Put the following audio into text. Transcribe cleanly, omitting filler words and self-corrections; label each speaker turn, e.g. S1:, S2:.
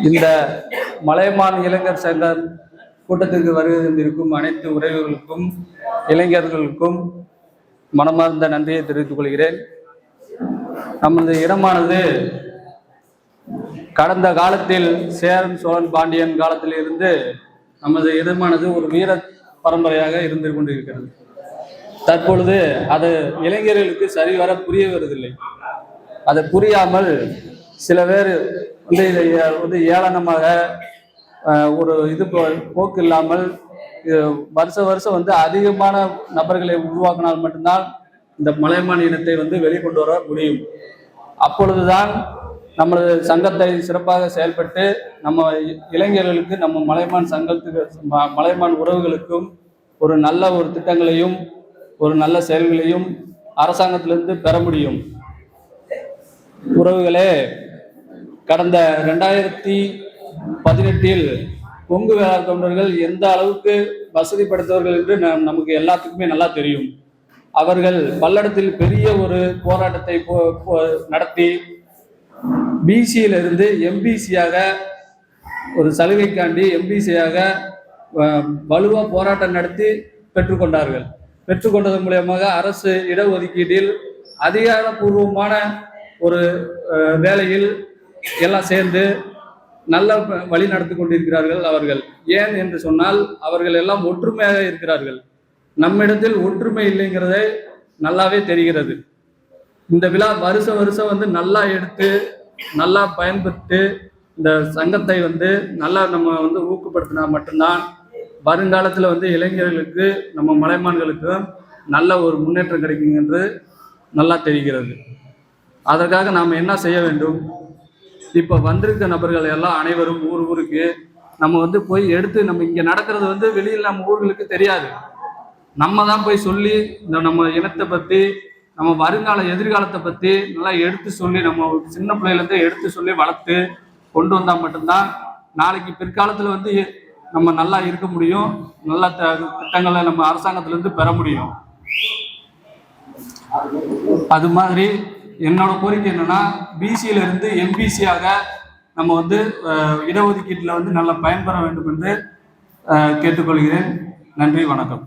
S1: இந்த மலையமான் இளைஞர் சங்க கூட்டத்திற்கு வருகை தந்திருக்கும் அனைத்து உறவுகளுக்கும் இளைஞர்களுக்கும் மனமார்ந்த நன்றியை தெரிவித்துக் கொள்கிறேன். நமது இடமானது கடந்த காலத்தில் சேரன் சோழன் பாண்டியன் காலத்தில் இருந்து நமது இடமானது ஒரு வீர பரம்பரையாக இருந்து கொண்டிருக்கிறது. தற்பொழுது அது இளைஞர்களுக்கு சரிவர புரிய வருவதில்லை. அதை புரியாமல் சில பேர் வந்து ஏளனமாக ஒரு போக்கு இல்லாமல் வருஷம் வந்து அதிகமான நபர்களை உருவாக்கினால் மட்டும்தான் இந்த மலையமான் இனத்தை வந்து வெளிக்கொண்டு வர முடியும். அப்பொழுதுதான் நமது சங்கத்தை சிறப்பாக செயல்பட்டு நம்ம இளைஞர்களுக்கு நம்ம மலையமான் சங்கத்துக்கு மலையமான் உறவுகளுக்கும் ஒரு நல்ல ஒரு திட்டங்களையும் ஒரு நல்ல செயல்களையும் அரசாங்கத்திலிருந்து பெற முடியும். உறவுகளே, கடந்த 2018 கொங்கு வேளாண் தொண்டர்கள் எந்த அளவுக்கு வசதி படைத்தவர்கள் என்று நமக்கு எல்லாத்துக்குமே நல்லா தெரியும். அவர்கள் பல்லடத்தில் பெரிய ஒரு போராட்டத்தை நடத்தி பிசியிலிருந்து எம்பிசியாக ஒரு சலுகைக்காண்டி எம்பிசியாக வலுவா போராட்டம் நடத்தி பெற்றுக்கொண்டார்கள். பெற்றுக்கொண்டதன் மூலமாக அரசு இடஒதுக்கீட்டில் அதிகாரப்பூர்வமான ஒரு வேலையில் எல்லாம் சேர்ந்து நல்ல வழி நடத்தி கொண்டிருக்கிறார்கள். அவர்கள் ஏன் என்று சொன்னால் அவர்கள் எல்லாம் ஒற்றுமையாக இருக்கிறார்கள். நம்மிடத்தில் ஒற்றுமை இல்லைங்கிறதை நல்லாவே தெரிகிறது. இந்த விழா வருஷம் வந்து நல்லா எடுத்து நல்லா பயன்படுத்தி இந்த சங்கத்தை வந்து நல்லா நம்ம வந்து ஊக்கப்படுத்தினா மட்டும்தான் வருங்காலத்தில் வந்து இளைஞர்களுக்கு நம்ம மலைமான்களுக்கு நல்ல ஒரு முன்னேற்றம் கிடைக்கும் என்று நல்லா தெரிகிறது. அதற்காக நாம் என்ன செய்ய வேண்டும்? இப்போ வந்திருக்க நபர்கள் எல்லாம் அனைவரும் ஊருக்கு நம்ம வந்து போய் எடுத்து நம்ம இங்கே நடக்கிறது வந்து வெளியில் நம்ம ஊர்களுக்கு தெரியாது. நம்ம தான் போய் சொல்லி இந்த நம்ம இனத்தை பற்றி நம்ம வருங்கால எதிர்காலத்தை பற்றி நல்லா எடுத்து சொல்லி நம்ம சின்ன பிள்ளையிலேருந்து எடுத்து சொல்லி வளர்த்து கொண்டு வந்தால் மட்டும்தான் நாளைக்கு பிற்காலத்தில் வந்து நம்ம நல்லா இருக்க முடியும். நல்ல திட்டங்களை நம்ம அரசாங்கத்திலேருந்து பெற முடியும். அது மாதிரி என்னோட கோரிக்கை என்னன்னா, பிசியிலிருந்து எம்பிசியாக நம்ம வந்து இடஒதுக்கீட்டில் வந்து நல்லா பயன்பெற வேண்டும் என்று கேட்டுக்கொள்கிறேன். நன்றி, வணக்கம்.